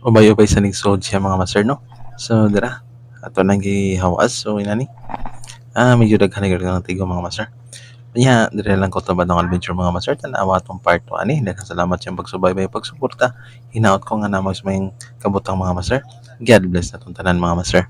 Ubay-ubay sa nagsud siya mga master no. So dira ato nang gihawas so inani medyo daghan na gyud ang tigo mga master. Nya dire lang ko tabad ng adventure mga master tan-awa atong part 2 ani. Daghang salamat sa pagsubaybay pagsuporta. Hinaot ko nga namo sa may kabutang mga master. God bless natong tanan mga master.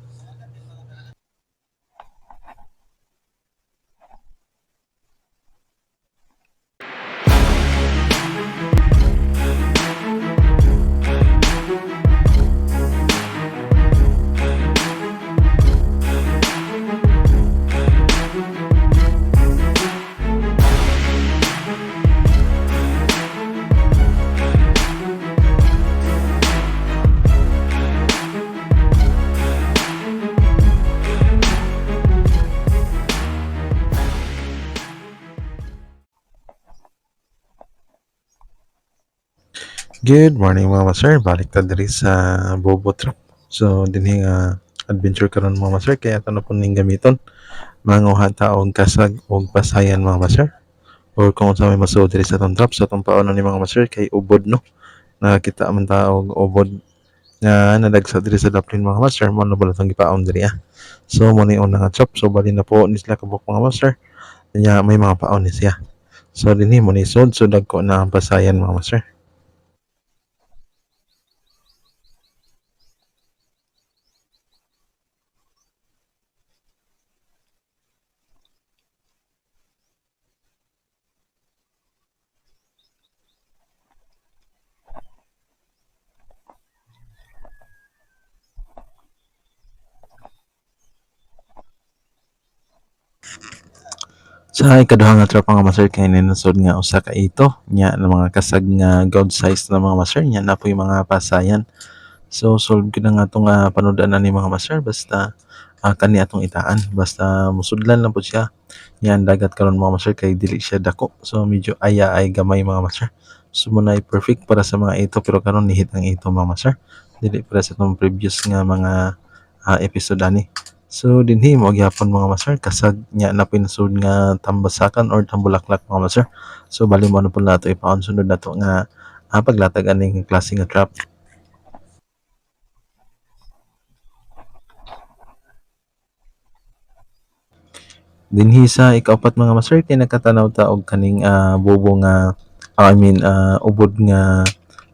Good morning mga master. Balik ta diri sa Bobo Trap. So dinhi nga adventure karon mga master kaya ato na po ning gamiton. Manguha ta og kasag og pasayan mga master. Or kung sa may masuod diri sa atong trap sa atong paon ni mga master kay ubod no. Nakakita man ta og ubod nga nadagsa diri sa daplin mga master mo na pala itong gipaon diri So mo ni una nga chop so bali na po ni sila kabuk mga master. Kanya may mga paon ni siya. So dinhi mo ni sud so dagko na ang pasayan mga master. Sa ikaduha nga tropa nga master kay ninusod nga usa ka ito nya ng mga kasag nga god size na mga master nya na po yung mga pasayan. So solve ko na nga itong panudan na ni mga master basta kani atong itaan basta musudlan lang po siya. Yan dagat karon mga master kay dili siya dako. So medyo aya ay gamay mga master. So muna ay perfect para sa mga ito pero karon nihit ang ito mga master. Dili para sa itong previous nga mga episode ani. So dinhi mo gyapon mga master kasag nya na pinasud nga tambasakan or tambulaklak mga master. So bali mo na po nato ipaon sunod nato nga paglatag aning klase nga trap. Dinhi sa ikaapat mga master kay nakatanaw ta og kaning bobo nga ubod nga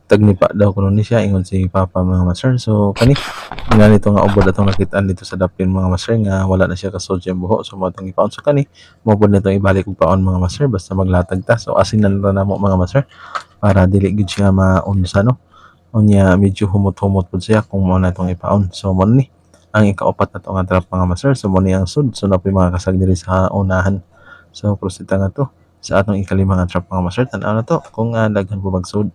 tagnipa daw kuno ni siya ingon si Papa mga master. So kani nga nito nga ubod atong nakitaan dito sa dapin mga master nga wala na siya kasod siyang buho so mo atong ipaon so kani mobod na itong ibalik og paon mga master basta maglatag ta so asinan ra namo mga master para dili gid siya maunsa no unya medyo humot-humot pud siya kung mo na itong ipaon so mo ni ang ikaapat na to nga trap mga master so mo ni ang sud so na mga kasag diri sa unahan so prosita nga to sa atong ikalima nga trap mga master tan-aw na to kung daghan po magsud.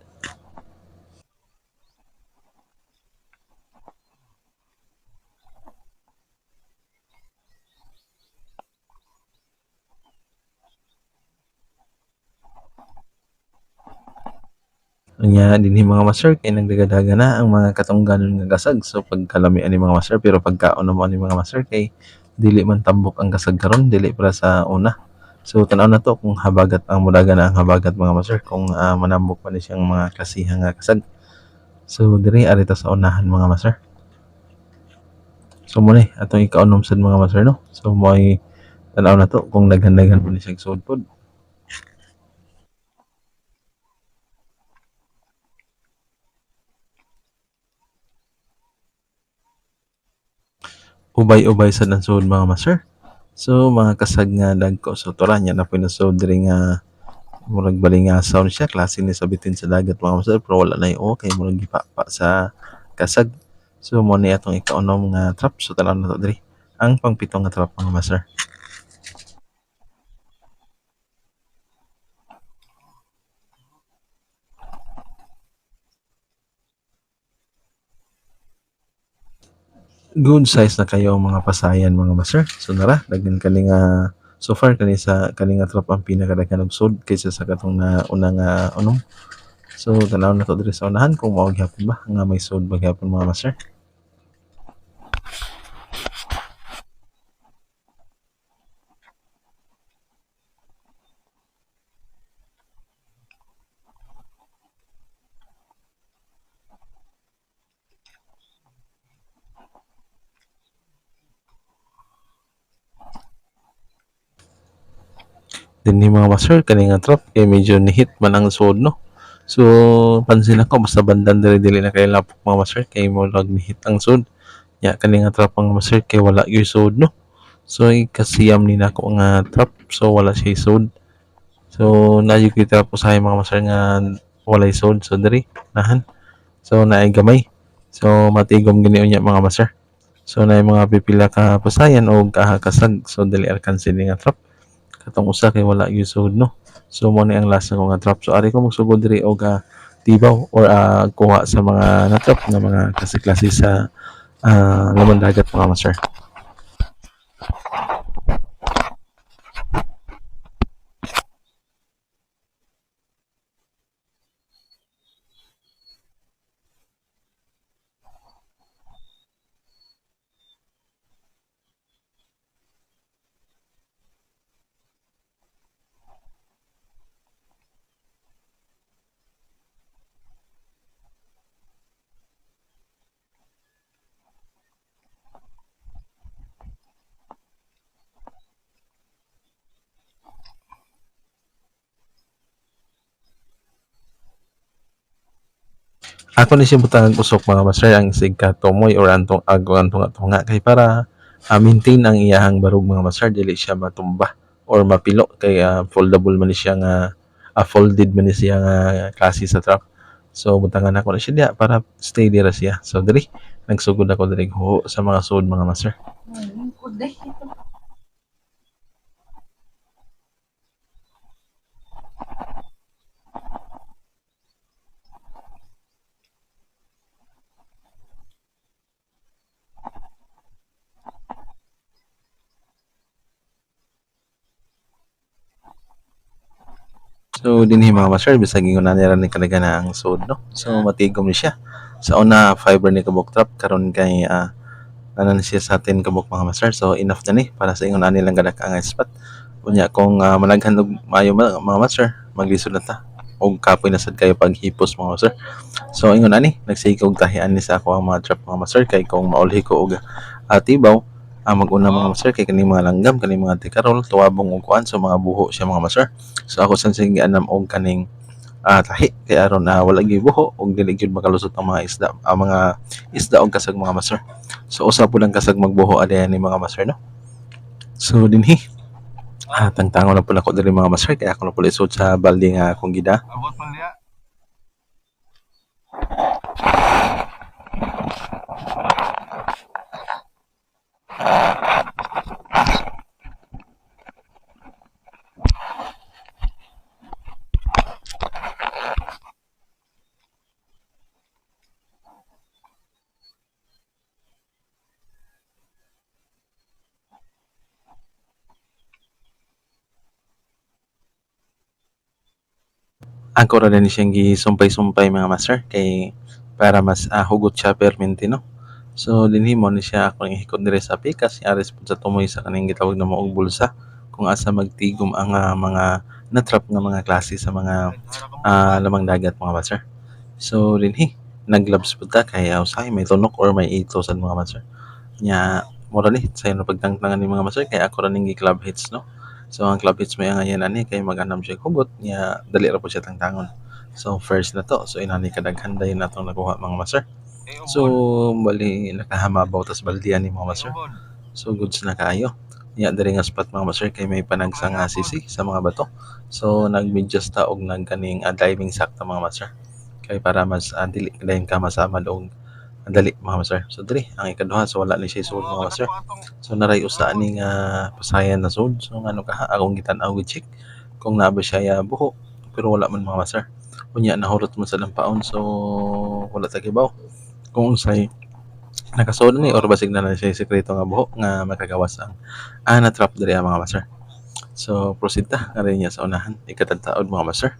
Unya dinhi mga master kay nagdagadaga na ang mga katungganon nga kasag so pagkalami ani mga master pero pagkaon na mo ani mga master kay dili man tambok ang kasag karon dili para sa una. So tan-aw na to kung habagat ang mudaga na ang habagat mga master kung manambok pa ni siyang mga klasihang nga kasag. So diri ari ta sa unahan mga master. So mo ni atong ikaunom sad mga master no. So mo'y tan-aw na to kung daghan-daghan po ni siyang suod pod. Ubay-ubay sad ang suod mga master. So mga kasag nga dagko so tura nya na pinasud diri nga murag balingasaw ni siya klase ni sa bitin sa dagat mga master pero wala na yung kay murag gipapa sa kasag. So mo ni atong ikaunom nga trap so tanaw na to diri ang pangpitong nga trap mga master. Good size na kayo ang mga pasayan mga master. So nara daghan kani nga so far kani sa kani nga trap ang pinakadaghan og sud kaysa sa katong na una nga unom. So tanaw na to diri sa unahan kung mao gyapon ba nga may sud ba gyapon mga master. Dinhi mga master kani nga trap kay medyo nihit man ang sud no. So pansin ako basta bandan dili na kay lapok mga master kay murag nihit ang sud. Ya kani nga trap mga master kay wala gyud sud no. So kasiyam ni nako nga trap so wala siya sud. So naayog gyud trap usahay mga master nga walay sud so diri nahan. So naay gamay. So matigom gini unya mga master. So naay mga pipila ka pasayan o kasag so dili alkansi ni nga trap. Katong usa kay wala gyud sud no. So mo ni ang lasa ko nga trap. So ari ko magsugod diri og tibaw or kuha sa mga natrap nga mga klase-klase sa laman dagat mga master. Ako ni siya butang usok mga master ang sig katumoy or antong ag antong atunga kay para maintain ang iyahang barug mga master dili siya matumba or mapilo kay foldable man ni siya nga folded man ni siya nga klase sa trap. So butangan ako na siya diha para steady ra siya. So diri nagsugod ako diri ho sa mga sud mga master. So dinhi mga master bisag ingon na nila ni kalaga na ang sud no. So matigom ni siya. Sa una fiber ni kabuk trap karon kay ano na siya sa atin kabuk mga master. So enough na ni para sa ingon ani lang gadak ang spot. Unya kung managhan og maayo mga master maglisod na ta. Og kapoy na sad kayo paghipos mga master. So ingon ani nagsigog tahian ni sa ako ang mga trap mga master kay kung maulhi ko og tibaw mag-una mga master kay kani mga langgam kani mga tikarol tuwabong og kuan so mga buho siya mga master. So ako san sige anam og kaning tahi kay aron wala gyud buho og dili gyud makalusot ang mga isda mga isda og kasag mga master. So usa po lang kasag magbuho adayan ni mga master no. So dinhi tangtangon na po ako diri mga master kay ako na po isod sa balde nga akong gida. Ako ra din siyang gisumpay-sumpay mga master kay para mas hugot siya permente no. So dinhi mo ni siya akong ihikot diri sa pikas ares pud sa tumoy sa kaning gitawag na mo og bulsa kung asa magtigom ang mga natrap nga mga klase sa mga lamang dagat mga master. So dinhi naglabs pud ta kay usahay may tunok or may ito sa mga master. Nya mura ni sayo na pagtangtangan ni mga master kay ako ra ning gi-club hits no. So ang club hits may angayan ani kay mag-anam siya hugot nya dali ra po siya tangtangon. So first na to. So inani kadaghan dayon natong nakuha mga master. So bali nakahamabaw tas baldian ni mga master. So goods na kaayo. Nya diri nga spot mga master kay may panagsang sisi sa mga bato. So nag-medyas ta og nagkaning diving sack ta mga master. Kay para mas dili dayon ka masamad og dali mga master. So diri ang ikaduha so wala ni siya sud mga master. So naray usa ani nga pasayan na sud. So ngano ka akong gitan-aw gid check kung naa ba siya buho pero wala man mga master. Unya nahurot man sa lampaon so wala ta kibaw kung unsay nakasud ni or basig na siya sekreto nga buho nga makagawas ang na trap diri mga master. So proceed ta nga niya sa unahan ikatagtaod mga master.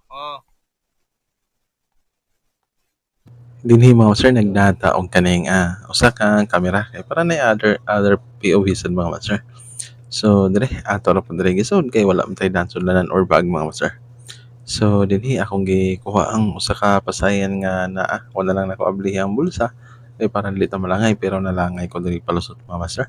Oh, Dinhi mga master nagdata og kaning usa ka kamera kay para na other POV sad mga master. So dire ato ra pud dire gisod kay wala man tay dansulanan or bag mga master. So dinhi akong gikuha ang usa ka pasayan nga naa wala lang nako abli ang bulsa kay para dili ta malangay pero nalangay ko diri palusot mga master.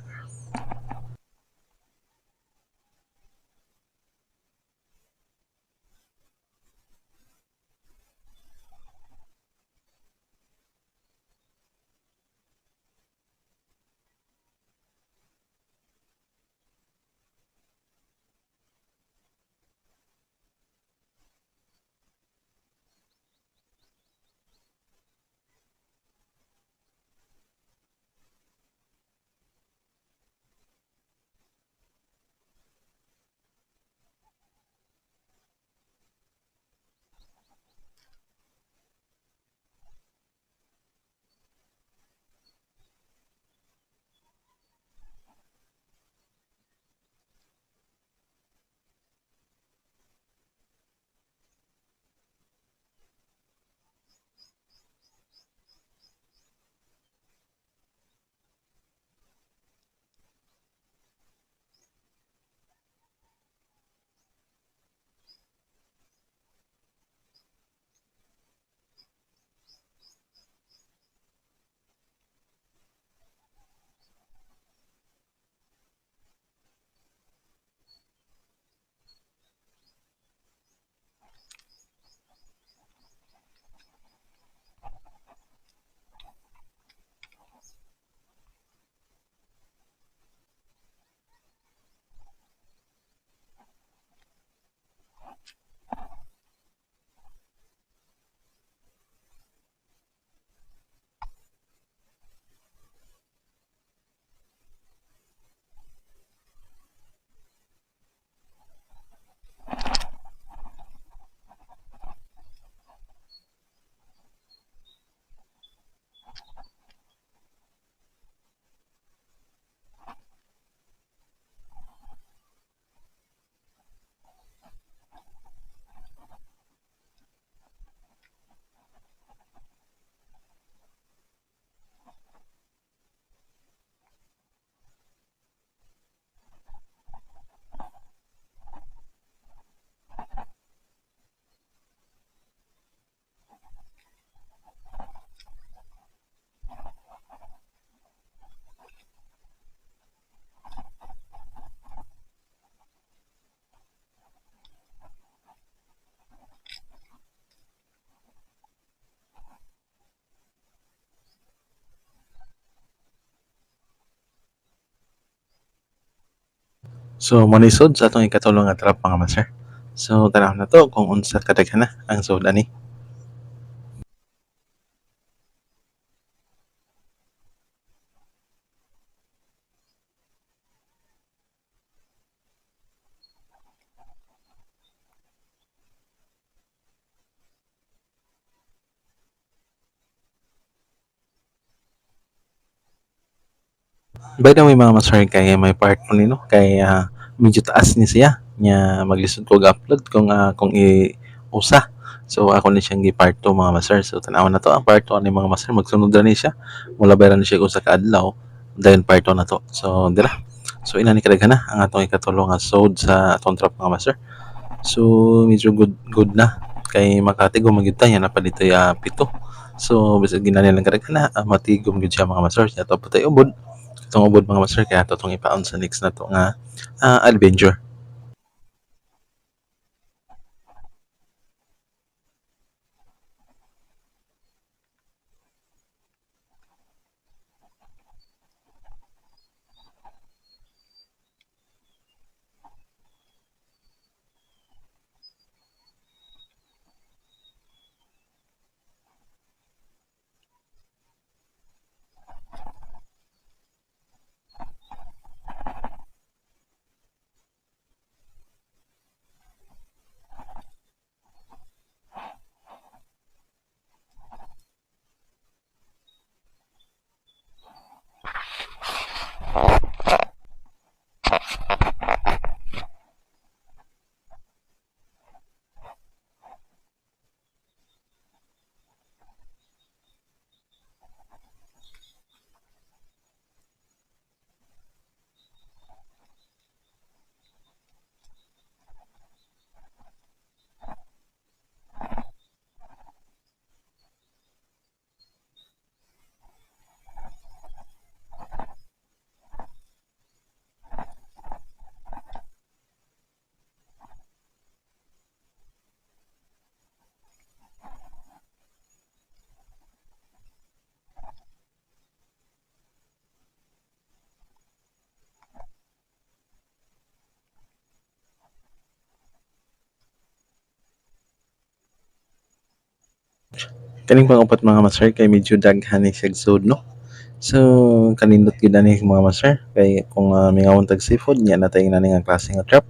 So manisod sa atong ikatulong nga trap mga master. So tanaw na to kung unsa kadaghan na ang sud ani. By the way mga master kay may part ko nino kay medyo taas ni siya nya maglisod ko upload kung usa. So ako ni siyang gi-part 2 mga master. So tanawan na to ang part 2 ani mga master magsunod na ni siya. Mula bayran ni siya usa ka adlaw then part 2 na to. So dira. So ina ni kadaghan na ang atong ikatulong nga sod sa atong trap mga master. So medyo good na kay makatigom man gyud ta yan na pa dito pito. So bisag ginani lang kadaghan na matigom gyud siya mga master. Ato pa tayo ubod. Itong ubod mga master kaya ato tong ipaon sa next na to nga adventure. Kaning pang-upat mga master kay medyo daghan ni siya sud no. So kanindot gid ani mga master kay kung mingawon tag seafood nya natay na nga klase nga trap.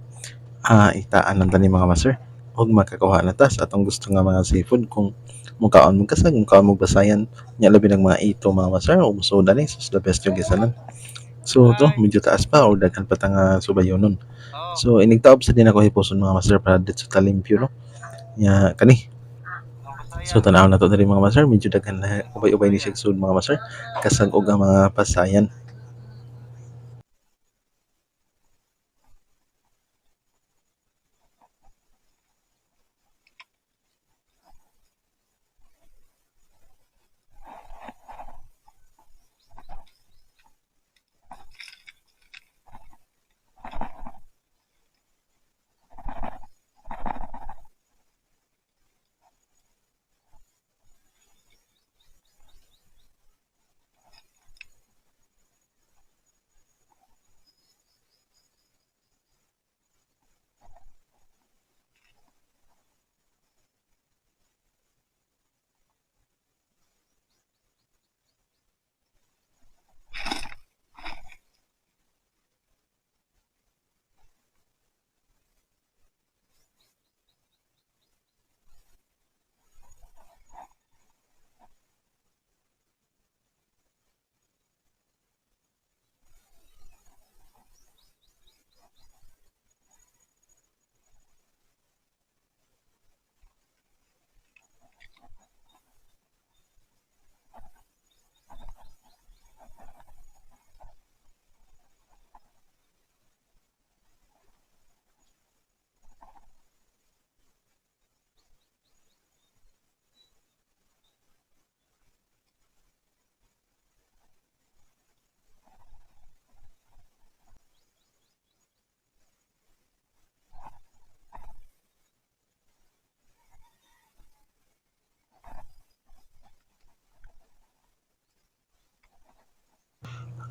Itaan lang tani mga master. Og makakuha na ta sa atong gusto nga mga seafood kung mukaon mo kasag, mukaon mo basayan. Nya labi ng mga ito mga master o musuda ni sus the best yung gisanan. So to medyo taas pa o daghan pa ta nga subayonon. So inigtaob sa din ako hipuson mga master para dito sa talimpyo no. Nya kani. So tanaw na to diri mga master, medyo daghan na ubay-ubay ni siya sud mga master. Kasag og ang mga pasayan.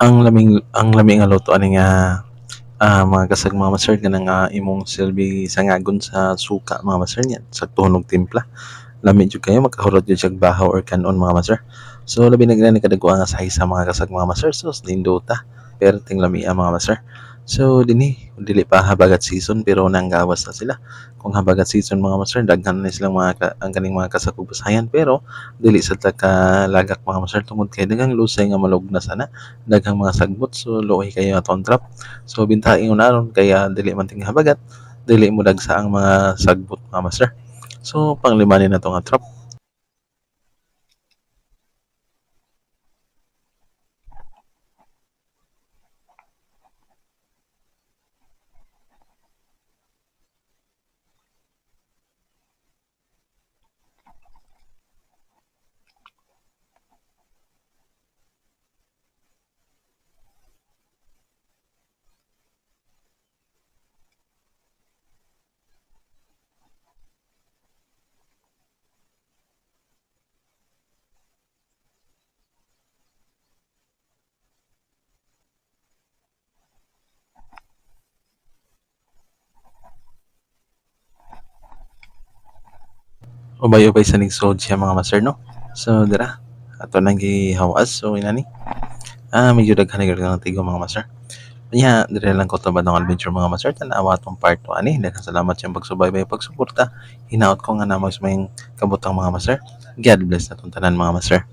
Ang laming nga luto ani nga mga kasag mga master kanang imong silbi sangagon sa suka mga master nya sa tunog timpla. Lami jud kayo makahurot jud siya bahaw or kanon mga master. So labi na gani kadagwa nga sa mga kasag mga master sus lindota perting lami mga master. So dinhi dili pa habagat season pero nanggawas na sila. Kung habagat season mga master daghan na silang ang kaning mga kasag ug basayan pero dili sa lagak mga master tungod kay daghang lusay nga malugna sana daghang mga sagbot so luoy kayo aton trap. So bintaing unaron kaya dili man ting habagat dili mo dagsa ang mga sagbot mga master. So panglima ni na to nga trap. Ubay-ubay sa nigsod siya mga master no. So dira ato nang gihawas so inani. Medyo daghan nga tigo mga master. Nya dire lang ko tabad ng adventure mga master tanawa atong part 2 ani. Daghang salamat sa pagsubaybay pagsuporta. Hinaot ko nga na mas may kabutang mga master. God bless na tanan mga master.